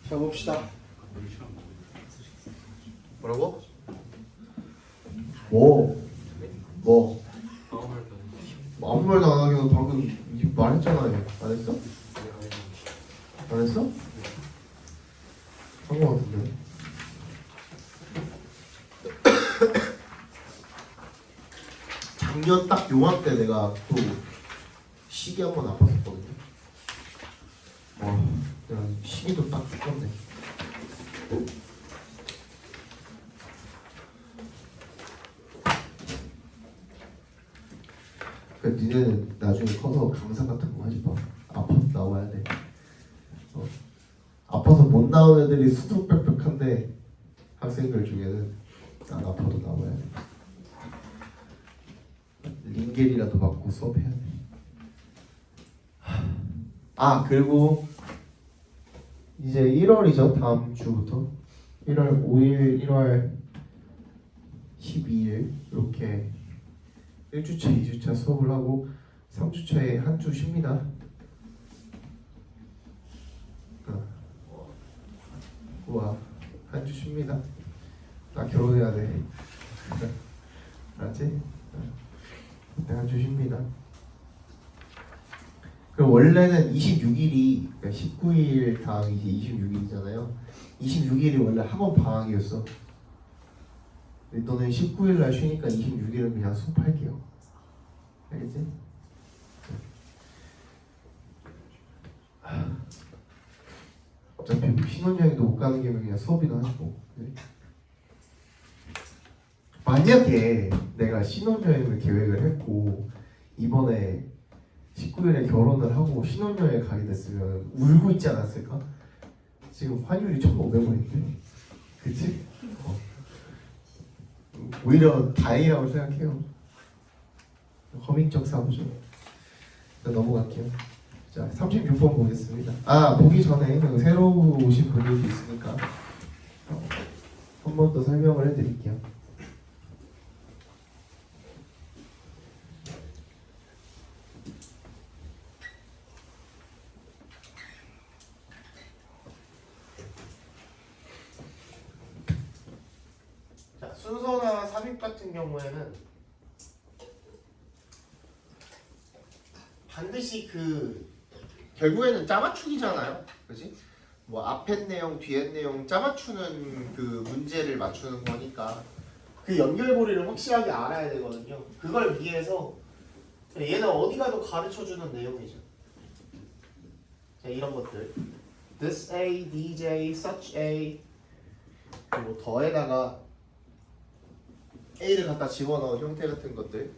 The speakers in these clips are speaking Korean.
자 봅시다. 뭐라고? 뭐? 아무 말도 안 하게 방금 말했잖아요. 안 했어? 안 했어? 한 거 같은데. 작년 딱 요맘때 내가 또 시기 한 번 아팠었거든요. 와, 내가 시기도 딱 죽었네. 그러니까 니네는 나중에 커서 강사 같은 거 하지 마. 아파서 나와야 돼. 아파서 못 나온 애들이 수두룩빽빽한데 학생들 중에는 안 아파도 나와야 돼. 링겔이라도 받고 수업해야 돼. 그리고 이제 1월이죠. 다음 주부터 1월 5일, 1월 12일 이렇게 1주차, 2주차 수업을 하고 3주차에 한 주 쉽니다. 우와, 한 주 쉽니다. 나 결혼해야 돼. 알았지? 그때 한 주 쉽니다. 그럼 원래는 26일이 그러니까 19일 다음이 이제 26일이잖아요. 26일이 원래 학원 방학이었어. 근데 너는 19일 날 쉬니까 26일은 그냥 수업할게요. 알겠지? 어차피 신혼여행도 못 가는 게 그냥 수업이나 하고. 만약에 내가 신혼여행을 계획을 했고 이번에 19일에 결혼을 하고 신혼여행 가게 됐으면 울고 있지 않았을까? 지금 환율이 1,500원인데 그치? 오히려 다행이라고 생각해요. 허밍적 사고죠. 일단 넘어갈게요. 자, 36번 보겠습니다. 보기 전에 새로 오신 분들도 있으니까 한 번 더 설명을 해드릴게요. 자, 순서나 삽입 같은 경우에는 반드시 결국에는 짜맞추기잖아요, 그렇지? 뭐 앞에 내용, 뒤에 내용 짜맞추는 그 문제를 맞추는 거니까 그 연결고리를 확실하게 알아야 되거든요. 그걸 위해서 얘는 어디 가도 가르쳐주는 내용이죠. 자, 이런 것들, this A, DJ, such A, 그리고 더에다가 A를 갖다 집어넣은 형태 같은 것들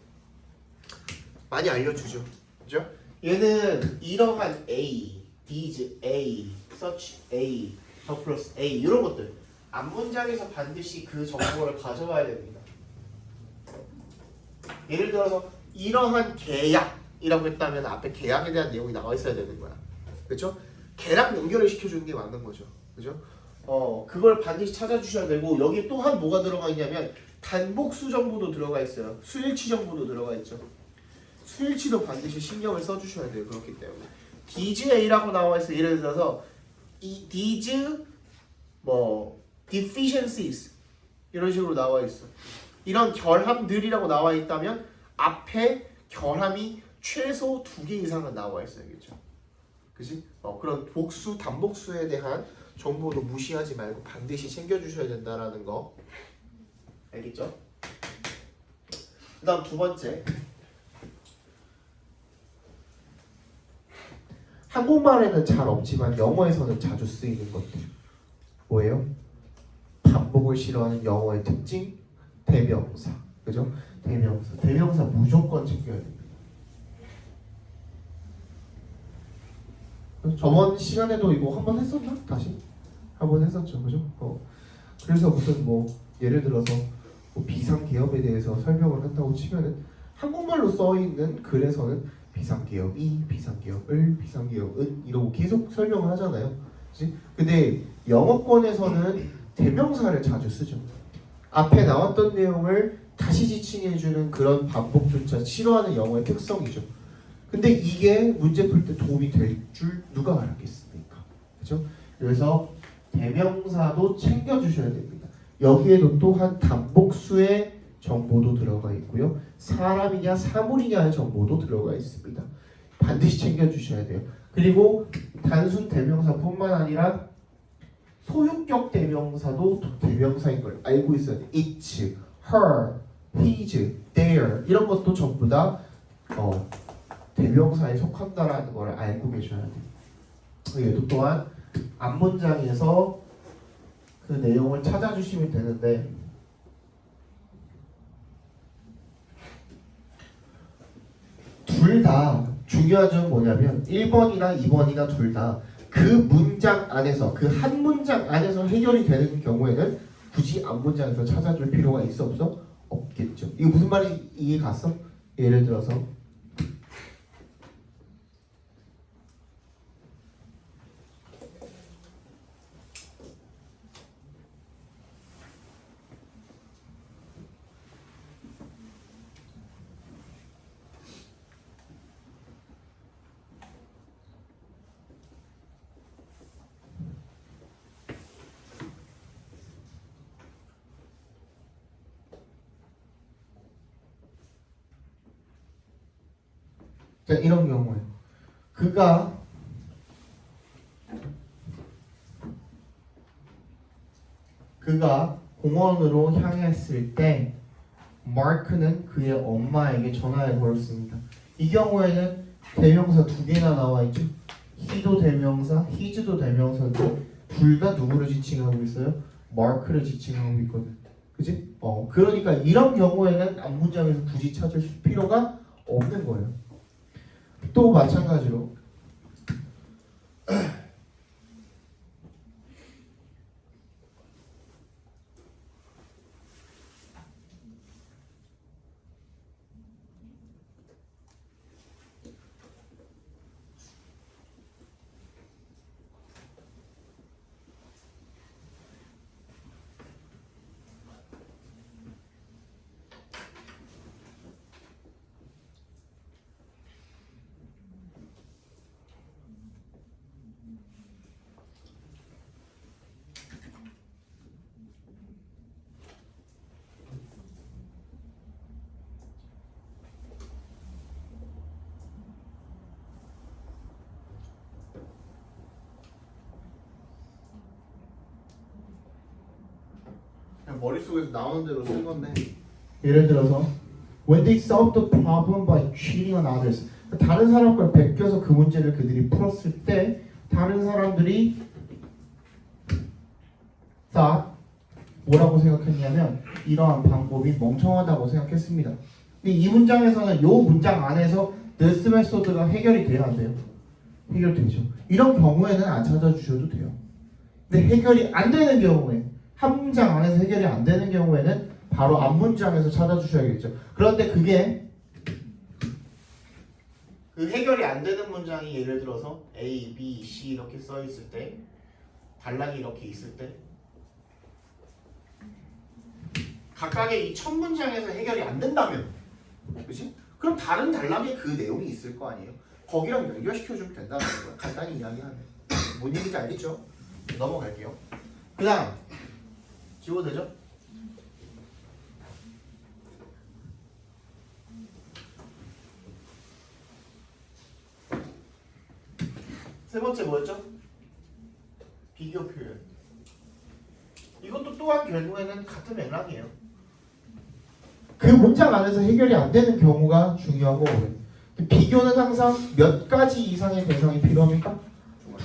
많이 알려주죠, 그죠? 얘는 이러한 A, these A, such A, 더 플러스 A 이런 것들 앞문장에서 반드시 그 정보를 가져와야 됩니다. 예를 들어서 이러한 계약이라고 했다면 앞에 계약에 대한 내용이 나와 있어야 되는 거야, 그렇죠? 걔랑 연결을 시켜주는 게 맞는 거죠, 그죠? 그걸 반드시 찾아주셔야 되고 여기 또한 뭐가 들어가 있냐면 단복수 정보도 들어가 있어요. 수일치 정보도 들어가 있죠. 수일치도 반드시 신경을 써주셔야 돼요. 그렇기 때문에 these A라고 나와 있어. 예를 들어서 these deficiencies 이런 식으로 나와 있어. 이런 결함들이라고 나와 있다면 앞에 결함이 최소 2개 이상은 나와 있어야겠죠. 그지? 그런 복수, 단복수에 대한 정보도 무시하지 말고 반드시 챙겨주셔야 된다라는 거 알겠죠? 그 다음 두 번째, 한국말에는 잘 없지만 영어에서는 자주 쓰이는 것들 뭐예요? 반복을 싫어하는 영어의 특징, 대명사, 그죠? 대명사 무조건 챙겨야 됩니다. 저번 시간에도 이거 한번 했었나? 다시? 한번 했었죠, 그죠? 그래서 무슨 예를 들어서 비상계엄에 대해서 설명을 한다고 치면은 한국말로 써있는 글에서는 비상계엄이, 비상계엄을, 비상계엄은 이러고 계속 설명을 하잖아요. 그치? 근데 영어권에서는 대명사를 자주 쓰죠. 앞에 나왔던 내용을 다시 지칭해주는 그런 반복조차 싫어하는 영어의 특성이죠. 근데 이게 문제 풀 때 도움이 될 줄 누가 알았겠습니까? 그죠? 그래서 대명사도 챙겨주셔야 됩니다. 여기에도 또한 단복수의 정보도 들어가 있고요. 사람이냐 사물이냐의 정보도 들어가 있습니다. 반드시 챙겨주셔야 돼요. 그리고 단순 대명사뿐만 아니라 소유격 대명사도 대명사인 걸 알고 있어야 돼요. It's, her, his, their 이런 것도 전부 다 대명사에 속한다라는 걸 알고 계셔야 돼요. 얘도 또한 앞문장에서 그 내용을 찾아주시면 되는데 둘 다 중요한 점은 뭐냐면 1번이나 2번이나 둘 다 그 문장 안에서 그 한 문장 안에서 해결이 되는 경우에는 굳이 앞문장에서 찾아줄 필요가 있어 없어? 없겠죠. 이거 무슨 말인지 이해 갔어? 예를 들어서 자, 이런 경우에 그가 공원으로 향했을 때 마크는 그의 엄마에게 전화를 걸었습니다. 이 경우에는 대명사 두 개나 나와 있죠. he도 대명사, his도 대명사인데 둘 다 누구를 지칭하고 있어요? 마크를 지칭하고 있거든. 그지? 그러니까 이런 경우에는 앞문장에서 굳이 찾을 필요가 없는 거예요. 또 마찬가지로 그냥 머릿속에서 나오는 대로 쓴 건데 예를 들어서 When they solved the problem by cheating on others 다른 사람 걸 베껴서 그 문제를 그들이 풀었을 때 다른 사람들이 thought 뭐라고 생각했냐면 이러한 방법이 멍청하다고 생각했습니다. 근데 이 문장에서는 이 문장 안에서 this method가 해결이 돼야 안 돼요? 해결되죠. 이런 경우에는 안 찾아주셔도 돼요. 근데 해결이 안 되는 경우에 한 문장 안에서 해결이 안 되는 경우에는 바로 앞 문장에서 찾아주셔야겠죠. 그런데 그게 그 해결이 안 되는 문장이 예를 들어서 A, B, C 이렇게 써 있을 때 단락이 이렇게 있을 때 각각의 이 첫 문장에서 해결이 안 된다면 그렇지? 그럼 다른 단락에 그 내용이 있을 거 아니에요. 거기랑 연결시켜주면 된다는 거예요. 간단히 이야기하면 뭔 얘기인지 알겠죠? 넘어갈게요. 그 다음 지워도 되죠? 세 번째 뭐였죠? 비교 표현. 이것도 또한 결국에는 같은 맥락이에요. 그 문장 안에서 해결이 안 되는 경우가 중요하고 비교는 항상 몇 가지 이상의 대상이 필요합니까?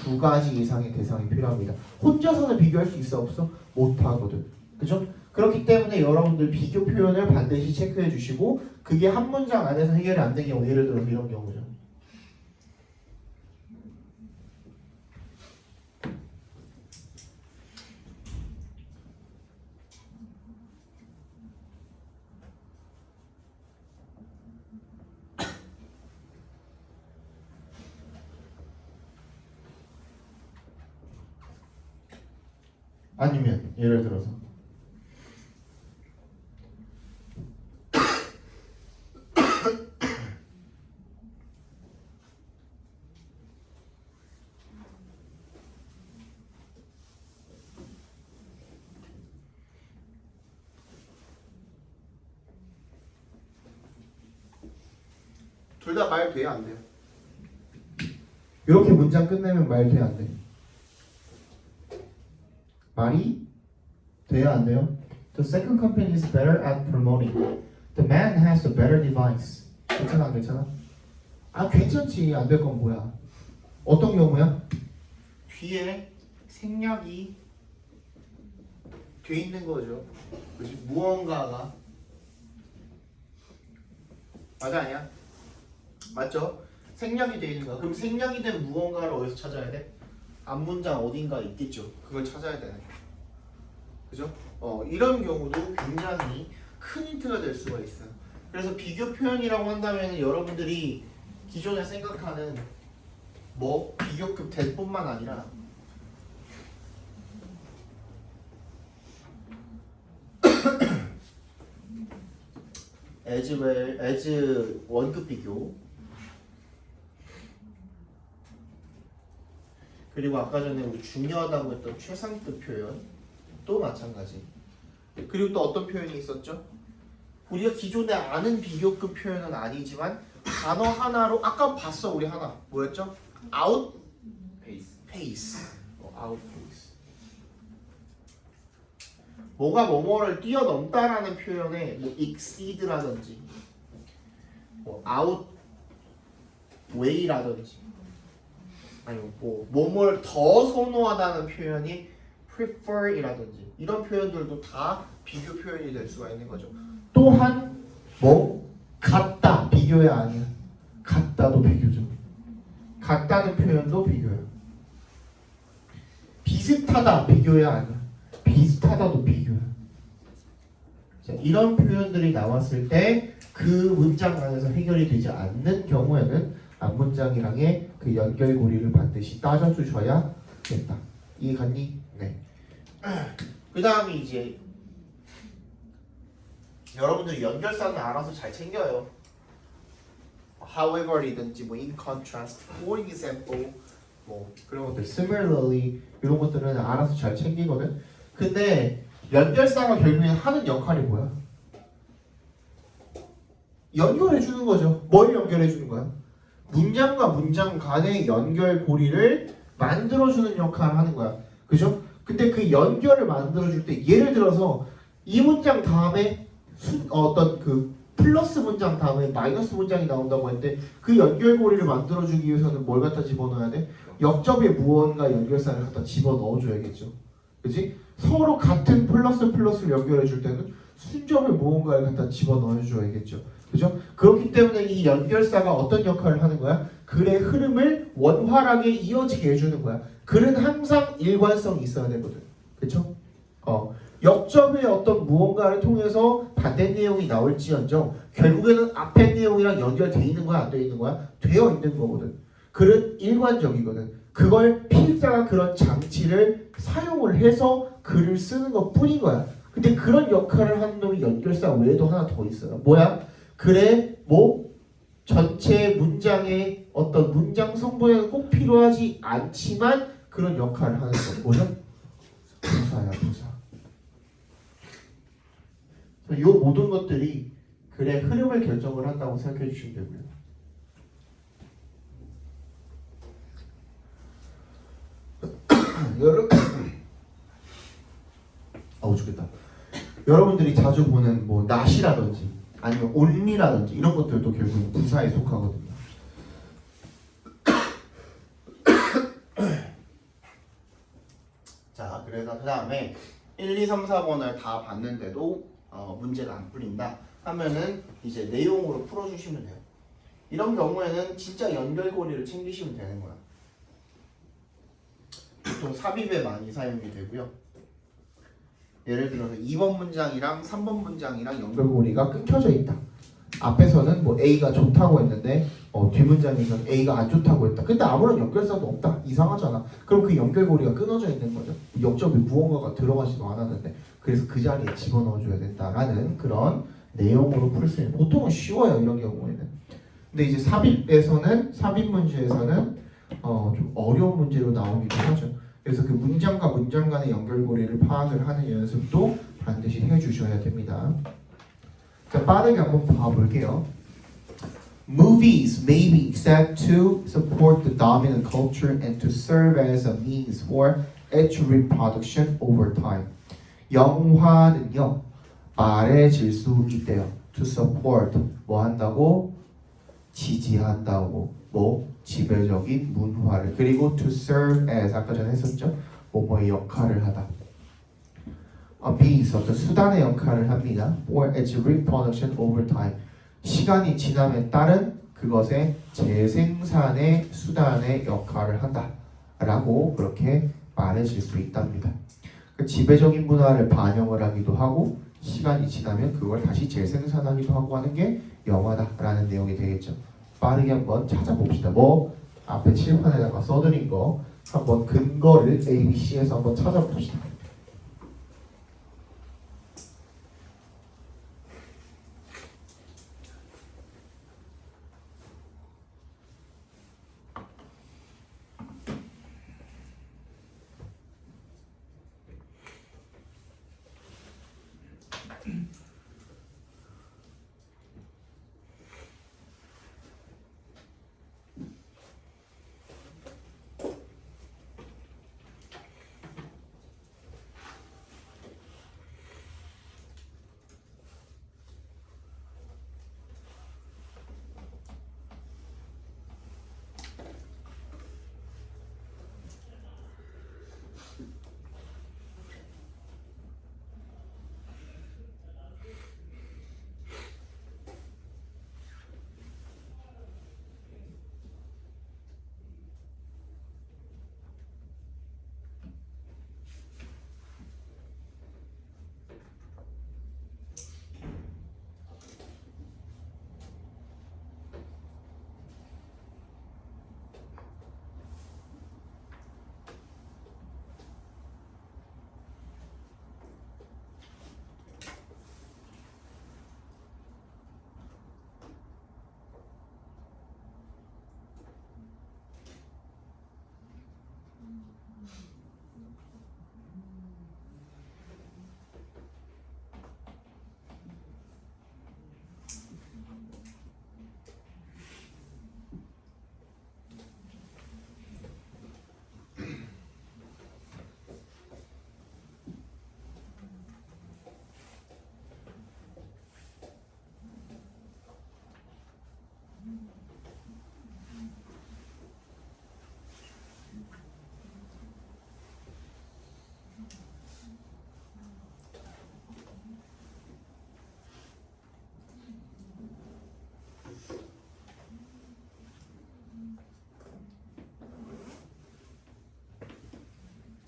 두 가지 이상의 대상이 필요합니다. 혼자서는 비교할 수 있어 없어? 못하거든. 그죠? 그렇기 때문에 여러분들 비교 표현을 반드시 체크해 주시고 그게 한 문장 안에서 해결이 안 되는 경우 예를 들어서 이런 경우죠. 아니면 예를 들어서 둘 다 말 돼야 안 돼요? 이렇게 문장 끝내면 말 돼야 안 돼? 말이 돼야 안 돼요? The second company is better at promoting. The man has a better device. 괜찮아 안 괜찮아? 아 괜찮지. 안 될 건 뭐야? 어떤 경우야? 뒤에 생략이 돼 있는 거죠. 그렇지? 무언가가 맞아 아니야? 맞죠? 생략이 돼 있는 거야. 그럼 생략이 된 무언가를 어디서 찾아야 돼? 앞문장 어딘가 있겠죠. 그걸 찾아야 되는 거야. 그죠? 이런 경우도 굉장히 큰 힌트가 될 수가 있어요. 그래서 비교 표현이라고 한다면 여러분들이 기존에 생각하는 뭐 비교급 대뿐만 아니라 as 원급 비교 그리고 아까 전에 우리 중요하다고 했던 최상급 표현 또 마찬가지. 그리고 또 어떤 표현이 있었죠? 우리가 기존에 아는 비교급 표현은 아니지만 단어 하나로 아까 봤어 우리 하나 뭐였죠? 아웃 페이스 아웃 페이스 뭐가 뭐뭐를 뛰어넘다라는 표현에 뭐 exceed라든지 뭐 outweigh라든지 아니면 뭐 뭐뭐를 더 선호하다는 표현이 prefer이라든지 이런 표현들도 다 비교 표현이 될 수가 있는 거죠. 또한 뭐 같다 비교야 아니야. 같다도 비교죠. 같다는 표현도 비교야. 비슷하다 비교야 아니야. 비슷하다도 비교야. 자, 이런 표현들이 나왔을 때 그 문장 안에서 해결이 되지 않는 경우에는 앞문장이랑의 그 연결고리를 반드시 따져주셔야겠다. 이해갔니? 네. 그 다음에 이제 여러분들이 연결사는 알아서 잘 챙겨요. However이든지 뭐 in contrast, for example 뭐 그런 것들, similarly 이런 것들은 알아서 잘 챙기거든. 근데 연결사가 결국엔 하는 역할이 뭐야? 연결해 주는 거죠. 뭘 연결해 주는 거야? 문장과 문장 간의 연결고리를 만들어주는 역할을 하는 거야. 그죠? 근데 그 연결을 만들어줄 때 예를 들어서 이 문장 다음에 어떤 그 플러스 문장 다음에 마이너스 문장이 나온다고 했는데 그 연결고리를 만들어주기 위해서는 뭘 갖다 집어넣어야 돼? 역접에 무언가 연결사를 갖다 집어넣어줘야겠죠. 그치? 서로 같은 플러스를 연결해 줄 때는 순접에 무언가를 갖다 집어넣어줘야겠죠. 그죠? 그렇기 때문에 이 연결사가 어떤 역할을 하는 거야? 글의 흐름을 원활하게 이어지게 해주는 거야. 글은 항상 일관성이 있어야 되거든. 그쵸? 역접의 어떤 무언가를 통해서 반대 내용이 나올지언정 결국에는 앞에 내용이랑 연결돼 있는 거야? 안 돼 있는 거야? 되어 있는 거거든. 글은 일관적이거든. 그걸 필자가 그런 장치를 사용을 해서 글을 쓰는 것 뿐인 거야. 근데 그런 역할을 하는 놈이 연결사 외에도 하나 더 있어요. 뭐야? 글의 뭐 전체 문장의 어떤 문장 성분에는 꼭 필요하지 않지만 그런 역할을 하는 거 뭐죠? 부사야 부사. 이 모든 것들이 글의 흐름을 결정을 한다고 생각해 주시면 되고요. 죽겠다. 여러분들이 자주 보는 뭐 not이라든지 아니면 only라든지 이런 것들도 결국은 부사에 속하거든요. 자, 그래서 그 다음에 1, 2, 3, 4번을 다 봤는데도 문제가 안 풀린다 하면은 이제 내용으로 풀어주시면 돼요. 이런 경우에는 진짜 연결고리를 챙기시면 되는 거야. 보통 삽입에 많이 사용이 되고요. 예를 들어서 2번 문장이랑 3번 문장이랑 연결고리가 끊겨져 있다. 앞에서는 뭐 A가 좋다고 했는데 뒷문장에서는 A가 안 좋다고 했다. 근데 아무런 연결사도 없다. 이상하잖아. 그럼 그 연결고리가 끊어져 있는 거죠. 역접에 무언가가 들어가지도 않았는데 그래서 그 자리에 집어넣어줘야 된다라는 그런 내용으로 풀 수 있는 보통은 쉬워요. 이런 경우에는. 근데 이제 삽입 문제에서는 좀 어려운 문제로 나오기도 하죠. 그래서 그 문장과 문장 간의 연결고리를 파악을 하는 연습도 반드시 해주셔야 됩니다. 자, 빠르게 한번 봐볼게요. Movies may be said to support the dominant culture and to serve as a means for its reproduction over time. 영화는요, 말해질 수 있대요. To support, 뭐 한다고? 지지한다고. 뭐? 지배적인 문화를. 그리고 to serve as, 아까 전에 했었죠? 뭐뭐의 역할을 하다. A means, 어떤 수단의 역할을 합니다. For its reproduction over time. 시간이 지남에 따른 그것의 재생산의 수단의 역할을 한다 라고 그렇게 말해질 수 있답니다. 그 지배적인 문화를 반영을 하기도 하고 시간이 지나면 그걸 다시 재생산하기도 하고 하는 게 영화다 라는 내용이 되겠죠. 빠르게 한번 찾아봅시다. 뭐 앞에 칠판에다가 써드린 거 한번 근거를 ABC에서 한번 찾아봅시다.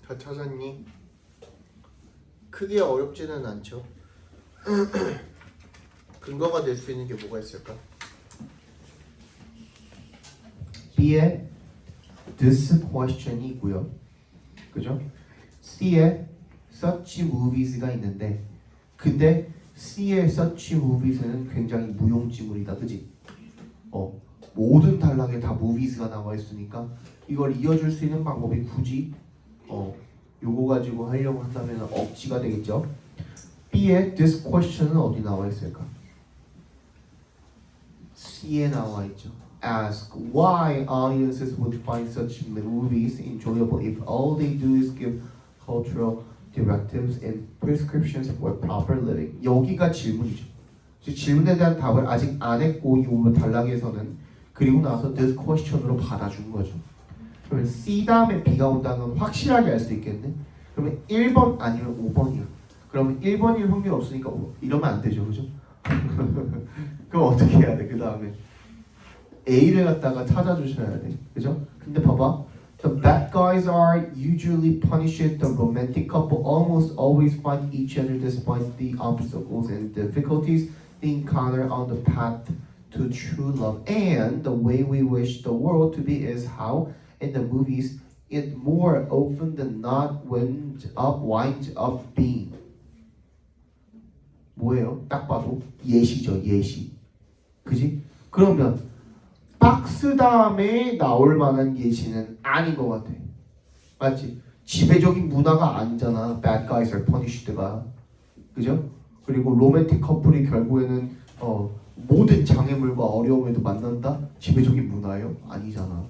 다 찾았니? 크게 어렵지는 않죠. 근거가 될 수 있는 게 뭐가 있을까? B에 this question이 있고요. 그죠? C에 such movies가 있는데 근데 C의 such movies는 굉장히 무용지물이다. 그지? 모든 단락에 다 movies가 나와 있으니까 이걸 이어줄 수 있는 방법이 굳이 요거 가지고 하려고 한다면 억지가 되겠죠. B의 this question은 어디 나와 있을까? C에 나와 있죠. Ask why audiences would find such movies enjoyable if all they do is give cultural directives and prescriptions for proper living. 여기가 질문이죠. 질문에 대한 답을 아직 안 했고 이 단락에서는 그리고 나서 this question으로 받아준 거죠. 그러면 C 다음에 B가 온다는 건 확실하게 알 수 있겠네. 그러면 1번 아니면 5번이야. 그러면 1번일 확률 없으니까 이러면 안 되죠, 그죠? 그럼 어떻게 해야 돼? 그 다음에 A를 갖다가 찾아주셔야 돼, 그죠? 근데 봐봐, the bad guys are usually punished. The romantic couple almost always find each other despite the obstacles and difficulties they encounter on the path to true love. And the way we wish the world to be is how in the movies it more often than not winds up being. 뭐예요? 딱 봐도 예시죠, 예시. 그지? 그러면 박스 다음에 나올 만한 예시는 아닌 것 같아. 맞지? 지배적인 문화가 아니잖아. Bad guys are punished가. 그죠? 그리고 로맨틱 커플이 결국에는 모든 장애물과 어려움에도 만난다? 지배적인 문화예요? 아니잖아.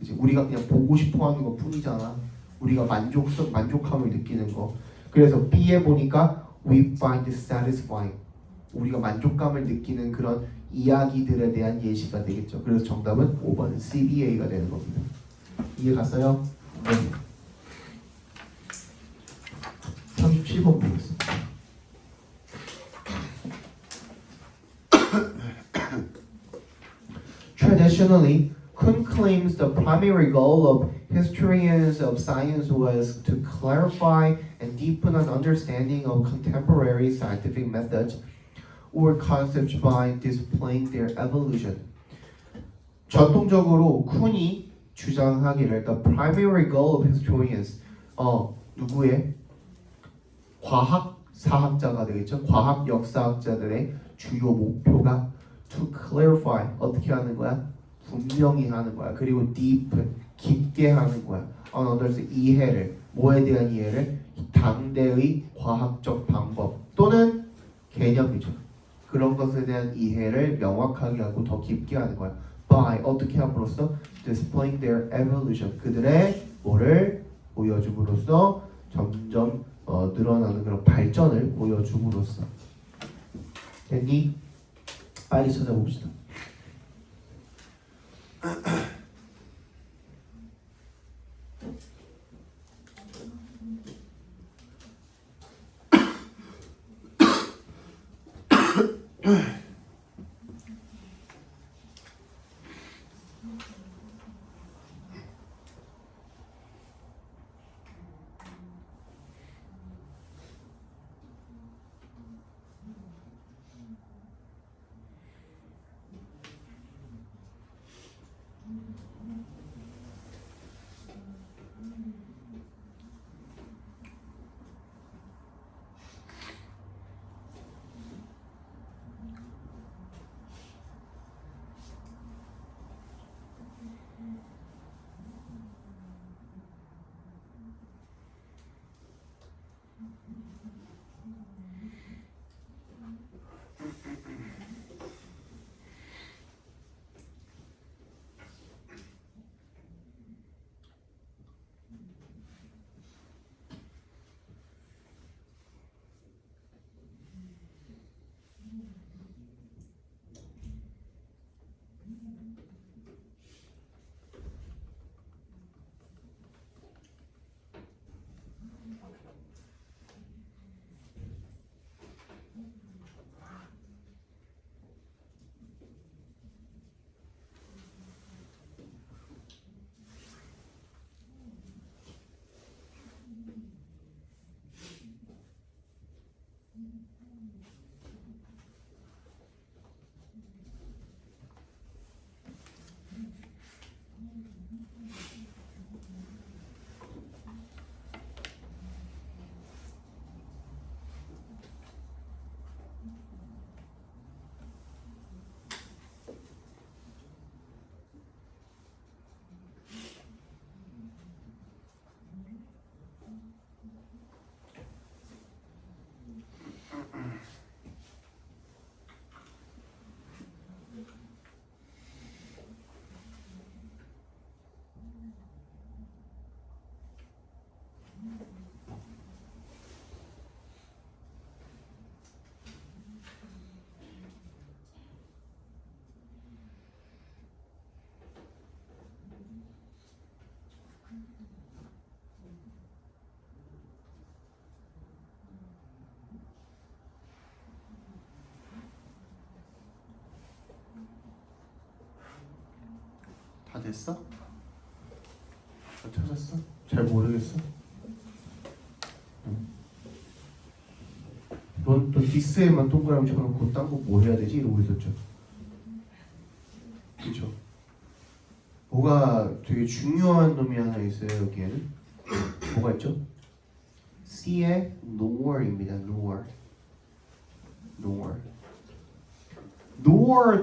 이제 우리가 그냥 보고 싶어하는 것 뿐이잖아. 우리가 만족함을 느끼는 거. 그래서 B에 보니까 we find satisfying. 우리가 만족감을 느끼는 그런 이야기들에 대한 예시가 되겠죠. 그래서 정답은 5번 CBA가 되는 겁니다. 이해 갔어요? 네. 37번 보겠습니다. Traditionally, Kuhn claims the primary goal of historians of science was to clarify and deepen an understanding of contemporary scientific methods or concepts by displaying their evolution. 전통적으로 쿤이 주장하기를 the primary goal of historians 누구의 과학 사학자가 되겠죠. 과학 역사학자들의 주요 목표가 to clarify 어떻게 하는 거야? 분명히 하는 거야. 그리고 deepen 깊게 하는 거야. others 이해를 뭐에 대한 이해를? 당대의 과학적 방법 또는 개념이죠. 그런 것에 대한 이해를 명확하게 하고 더 깊게 하는 거야. by 어떻게 함으로써 displaying their evolution 그들의 뭐를 보여줌으로써 점점 늘어나는 그런 발전을 보여줌으로써. 됐니? 빨리 찾아봅시다. 다 됐어? 다 찾았어? 잘 모르겠어? 넌 또 디스에만 동그라미 쳐놓고 딴 거 뭐 해야 되지? 이러고 있었죠. 그쵸? 뭐가 되게 중요한 놈이 하나 있어요. 여기에는 뭐가 있죠? C의 nor입니다. nor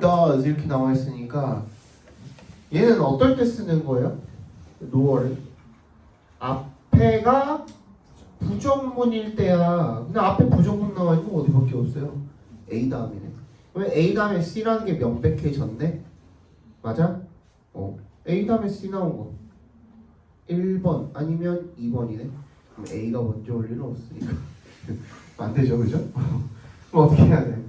does 이렇게 나와 있으니까 얘는 어떨 때 쓰는 거예요? nor를 앞에가 부정문일 때야. 근데 앞에 부정문 나와 있는 거 어디밖에 없어요. A 다음에는 왜 A 다음에 C라는 게 명백해졌네? 맞아? A 다음에 C 나온 거 1번 아니면 2번이네. 그럼 A가 먼저 올 일은 없으니까 안 되죠, 그죠? 그럼 어떻게 해야 돼?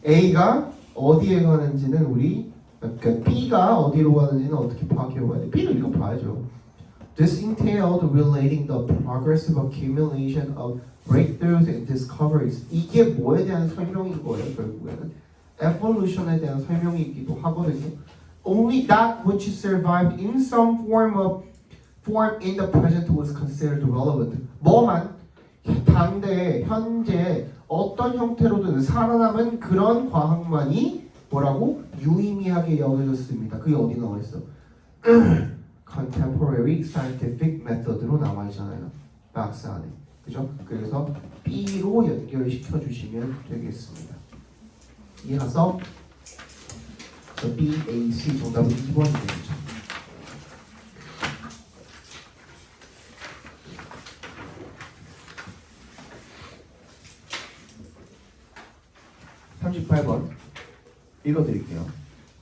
A가 어디에 가는지는 우리 그러니까 B가 어디로 가는지는 어떻게 파악해 봐야 돼? B는 이거 봐야죠. This entailed relating the progressive accumulation of breakthroughs and discoveries. 이게 뭐에 대한 설명인 거예요, 결국에는. evolution에 대한 설명이기도 하거든요. Only that which survived in some form in the present was considered relevant. 뭐만 당대 현재 어떤 형태로든 살아남은 그런 과학만이 뭐라고 유의미하게 여겨졌습니다. 그게 어디 나와 있어? Contemporary scientific method로 나와 있잖아요. 박스 안에. 그죠? 그래서 B로 연결시켜 주시면 되겠습니다. 이어서 B, A, C 정답은 2번이 되겠죠. (38번) 읽어드릴게요.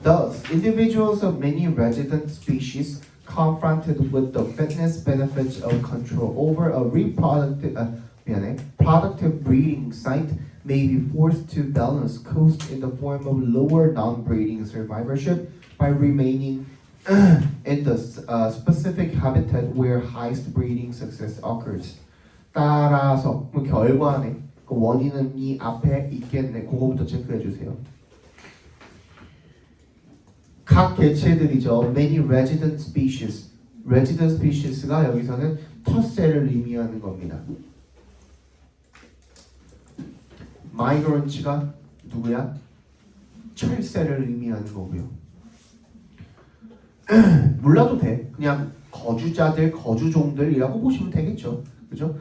Thus, individuals of many resident species confronted with the fitness benefits of control over a productive breeding site may be forced to balance cost in the form of lower non-breeding survivorship by remaining in the specific habitat where highest breeding success occurs. 따라서 결과네. 그 원인은 이 앞에 있겠네. 그거부터 체크해 주세요. 각 개체들이죠. Many resident species. resident species가 여기서는 텃새를 의미하는 겁니다. migrants가 누구야? 철새를 의미하는 거고요. 몰라도 돼. 그냥 거주자들, 거주종들이라고 보시면 되겠죠. 그죠?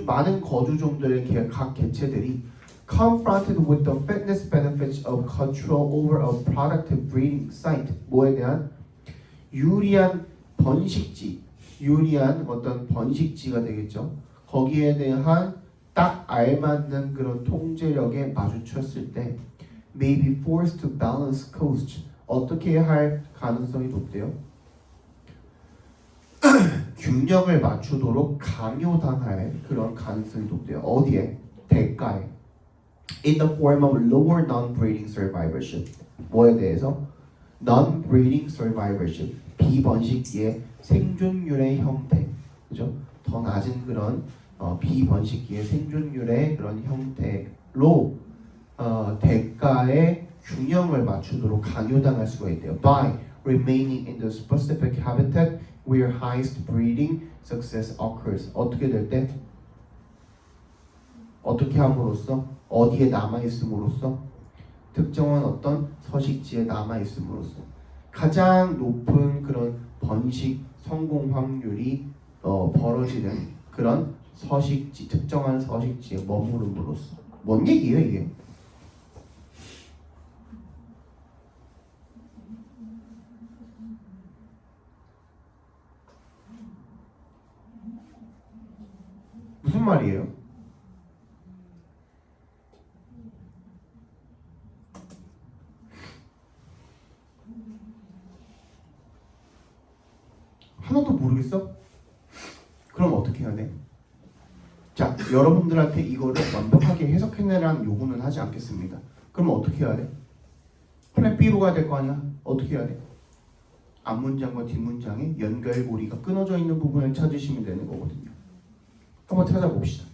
많은 거주종들의 각 개체들이 confronted with the fitness benefits of control over a productive breeding site. 뭐에 대한 유리한 번식지, 유리한 어떤 번식지가 되겠죠. 거기에 대한 딱 알맞는 그런 통제력에 마주쳤을 때 may be forced to balance cost. 어떻게 할 가능성이 높대요? 균형을 맞추도록 강요당할 그런 가능성이 높대요. 어디에? 대가에. In the form of lower non-breeding survivorship. 뭐에 대해서? Non-breeding survivorship. 비번식기의 생존율의 형태. 그죠? 더 낮은 그런 비번식기의 생존율의 그런 형태로 대가의 균형을 맞추도록 강요당할 수가 있대요. By remaining in the specific habitat where highest breeding success occurs. 어떻게 될 때? 어떻게 함으로써? 어디에 남아있음으로써? 특정한 어떤 서식지에 남아있음으로써 가장 높은 그런 번식 성공 확률이 벌어지는 그런 서식지, 특정한 서식지에 머무름으로써. 뭔 얘기예요 이게? 무슨 말이에요? 하나도 모르겠어? 그럼 어떻게 해야 돼? 자, 여러분들한테 이거를 완벽하게 해석해내라는 요구는 하지 않겠습니다. 그럼 어떻게 해야 돼? 플랜 B로 가야 될 거 아니야? 어떻게 해야 돼? 앞문장과 뒷문장의 연결고리가 끊어져 있는 부분을 찾으시면 되는 거거든요. 한번 찾아봅시다.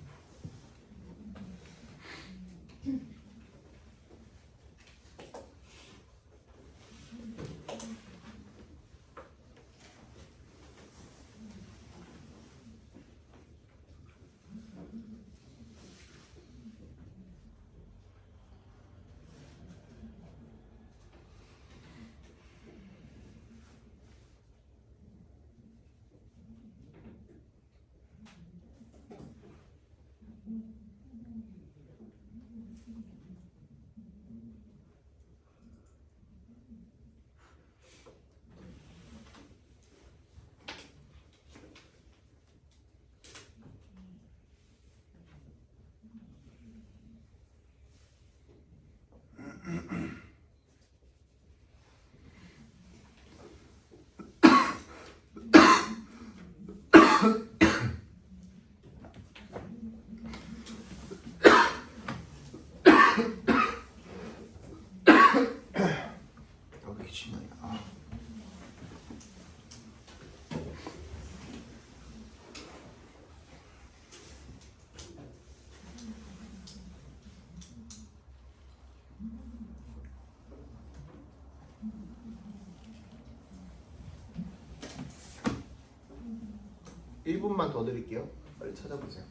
1분만 더 드릴게요. 빨리 찾아보세요.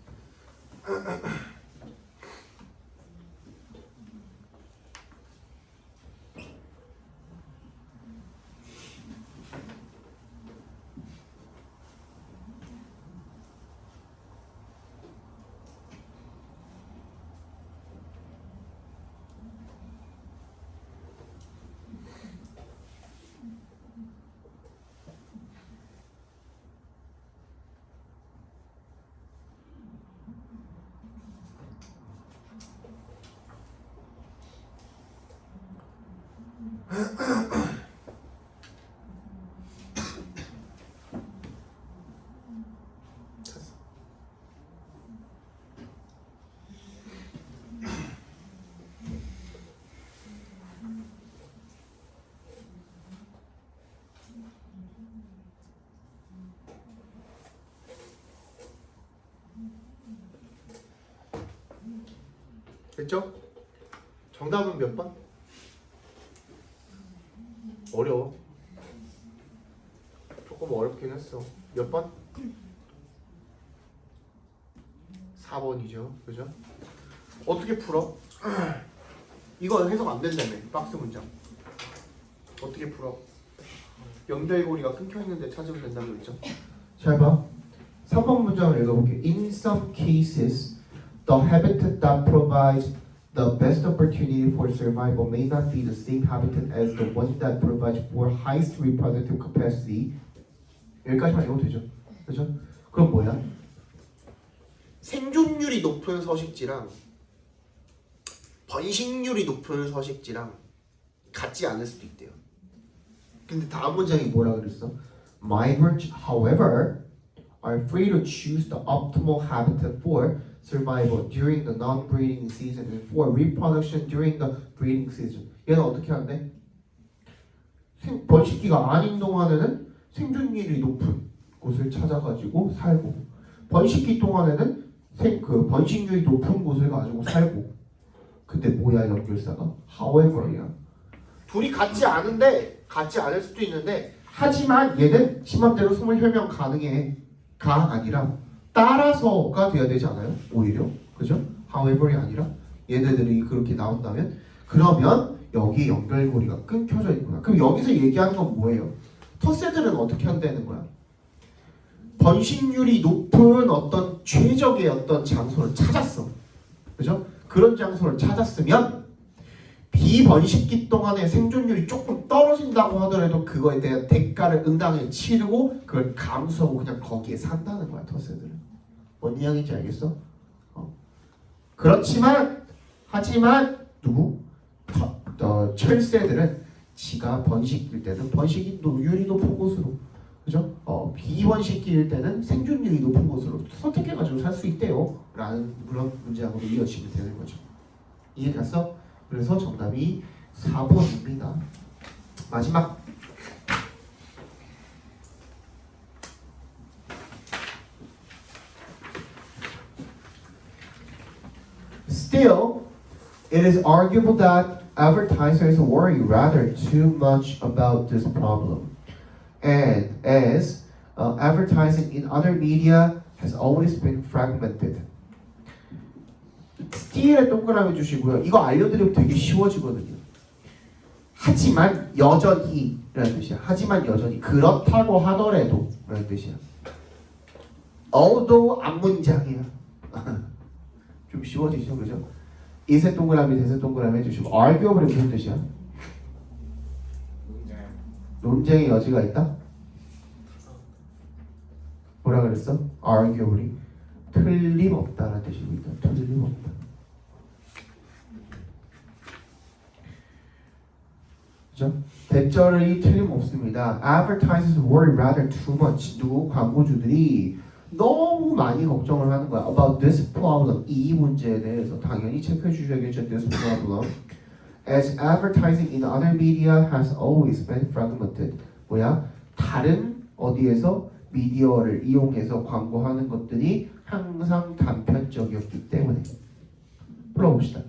됐죠? 정답은 몇 번? 어려워. 조금 어렵긴 했어. 몇 번? 4번이죠. 그죠? 어떻게 풀어? 이거 해석 안 된다며. 박스 문장. 어떻게 풀어? 연결고리가 끊겨 있는데 찾으면 된다고 그랬죠? 잘 봐. 3번 문장을 읽어볼게. In some cases, the habitat that provides the best opportunity for survival may not be the same habitat as the one that provides for highest reproductive capacity. 여기까지만 읽어도 되죠? 그죠? 그럼 뭐야? 생존율이 높은 서식지랑 번식률이 높은 서식지랑 같지 않을 수도 있대요. 근데 다음 문장이 뭐라 그랬어? Migrants, however, are free to choose the optimal habitat for survival during the non-breeding season and for reproduction during the breeding season. 얘는 어떻게 하는데? 번식기가 아닌 동안에는 생존율이 높은 곳을 찾아가지고 살고, 번식기 동안에는 번식률이 높은 곳을 가지고 살고. 근데 뭐야 연결사가? However야. 둘이 같지 않은데, 같지 않을 수도 있는데, 하지만 얘는 지 맘대로 숨을 혈명 가능해. 가 아니라 따라서가 돼야 되지 않아요? 오히려 그죠? However이 아니라 얘네들이 그렇게 나온다면 그러면 여기 연결고리가 끊겨져 있구나. 그럼 여기서 얘기하는 건 뭐예요? 텃새들은 어떻게 한다는 거야? 번식률이 높은 어떤 최적의 어떤 장소를 찾았어. 그죠? 그런 장소를 찾았으면 비번식기 동안에 생존율이 조금 떨어진다고 하더라도 그거에 대한 대가를 응당을 치르고 그걸 감수하고 그냥 거기에 산다는 거야. 텃새들은. 뭔 이야기인지 알겠어? 그렇지만 하지만 누구? 철새들은 지가 번식일 때는 번식률이 높은 곳으로, 그죠? 비번식기일 때는 생존율이 높은 곳으로 선택해가지고 살 수 있대요 라는 그런 문장으로 이어지면 되는 거죠. 이해 갔어? 그래서 정답이 4번입니다. 마지막. Still, it is arguable that advertisers worry rather too much about this problem. And as advertising in other media has always been fragmented. still에 동그라미 주시고요. 이거 알려드리면 되게 쉬워지거든요. 하지만 여전히 라는 뜻이야. 하지만 여전히 그렇다고 하더라도 라는 뜻이야. 앞문장이야. 좀 쉬워지죠, 그죠? 이세 동그라미, 대세 동그라미 해주시고 arguably 무슨 뜻이야? 논쟁의 여지가 있다? 뭐라 그랬어? arguably 틀림없다라는 뜻입니다. 틀림없다. 그죠? 대절이 틀림없습니다. Advertisers worry rather too much. 누구? 광고주들이 너무 많이 걱정을 하는 거야. About this problem. 이 문제에 대해서 당연히 체크해 주셔야겠죠. This problem. As advertising in other media has always been fragmented. 뭐야? 다른 어디에서 미디어를 이용해서 광고하는 것들이 항상 단편적이었기 때문에. 풀어봅시다.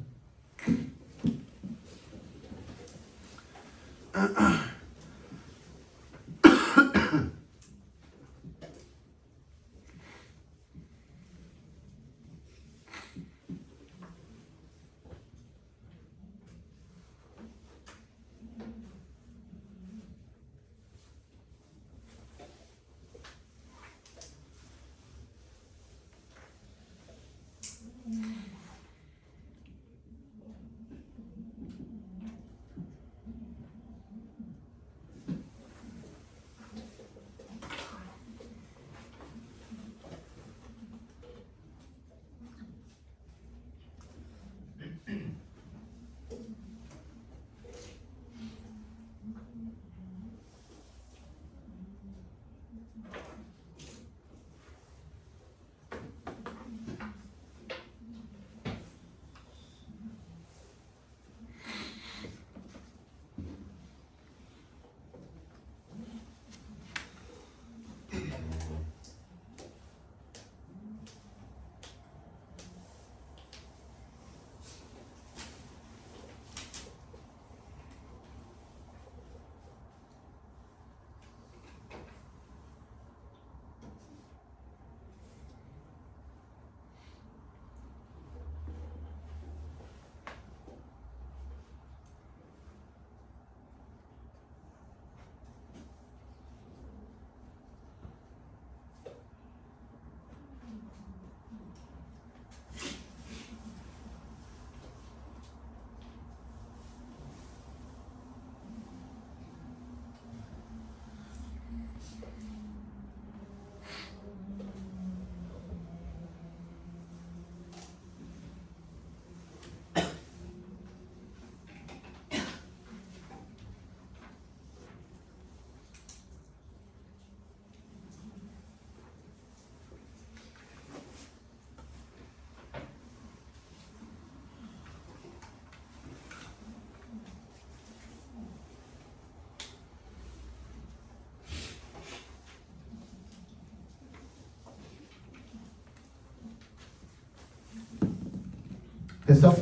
됐어?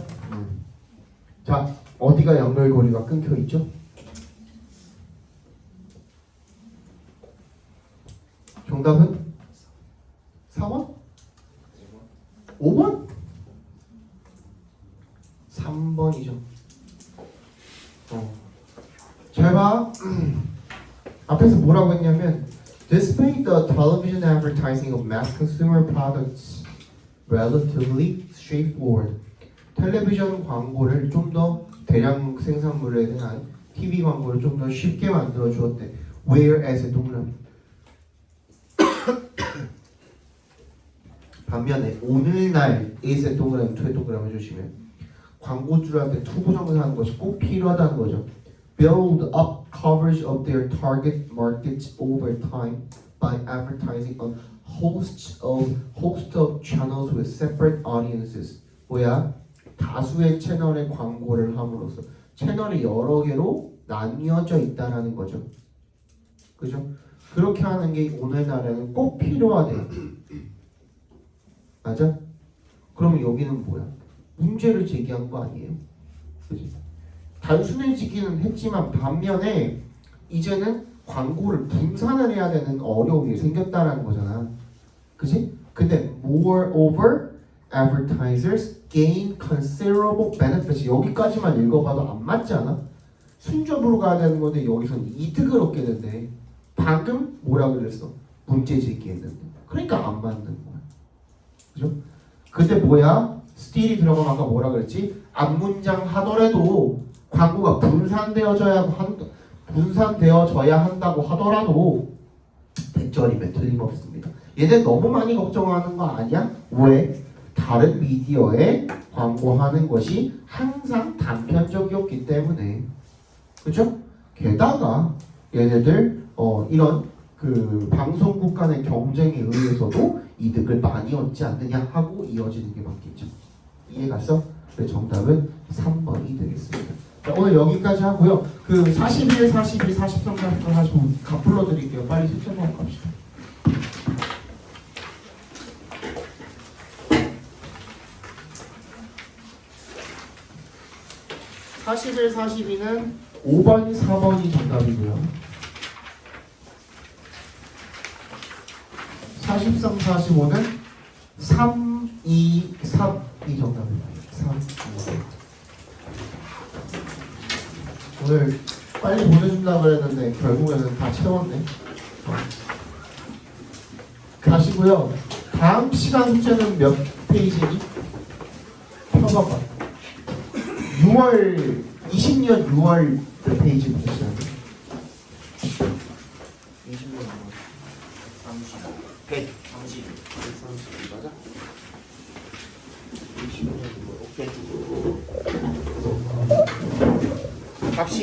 자, 어디가 연결고리가 끊겨 있죠? 정답은 4번? 5번? 3번이죠. 잘 봐. 앞에서 뭐라고 했냐면 Display the television advertising of mass consumer products relatively straightforward. 텔레비전 광고를 좀 더 대량 생산물에 대한 TV 광고를 좀 더 쉽게 만들어 주었대. Whereas의 동그라미. 반면에 오늘날 is의 동그라미, to의 동그라미 해주시면 광고주한테 투부정사하는 것이 꼭 필요하다는 거죠. Build up coverage of their target markets over time by advertising on host of channels with separate audiences. 뭐야? 다수의 채널의 광고를 함으로써 채널이 여러 개로 나뉘어져 있다라는 거죠. 그죠? 그렇게 하는 게 오늘날에는 꼭 필요하대. 맞아? 그러면 여기는 뭐야? 문제를 제기한 거 아니에요? 그지? 단순해지기는 했지만 반면에 이제는 광고를 분산을 해야 되는 어려움이 생겼다라는 거잖아. 그지? 근데 moreover, advertisers gain considerable benefits. 여기까지만 읽어봐도 안 맞지 않아? 순접으로 가야 되는 건데 여기서는 이득을 얻게 된대. 방금 뭐라 그랬어? 문제 제기했는데. 그러니까 안 맞는 거야. 그죠? 근데 뭐야? 스틸이 들어가면 아까 뭐라 그랬지? 앞문장 하더라도 광고가 분산되어져야 한다고 하더라도 대절이면 틀림없습니다. 얘네 너무 많이 걱정하는 거 아니야? 왜? 다른 미디어에 광고하는 것이 항상 단편적이었기 때문에. 그죠? 게다가 얘네들 이런 그 방송국 간의 경쟁에 의해서도 이득을 많이 얻지 않느냐 하고 이어지는 게 맞겠죠. 이해 갔어? 그래서 정답은 3번이 되겠습니다. 자, 오늘 여기까지 하고요. 그 41, 42, 43, 44, 45 다 불러드릴게요. 빨리 실천하고 갑시다. 41, 42는 5번, 4번이 정답이고요. 43, 45는 3, 2, 3이 정답입니다. 3, 2, 3. 오늘 빨리 보내준다고 했는데 결국에는 다 채웠네. 가시고요. 다음 시간 숙제는 몇 페이지니? 펴봐봐. 6월 20년 6월 몇 페이지부터 시작해? 20년 30, 130, 130 맞아? 20년 6월 오케이. 갑시다.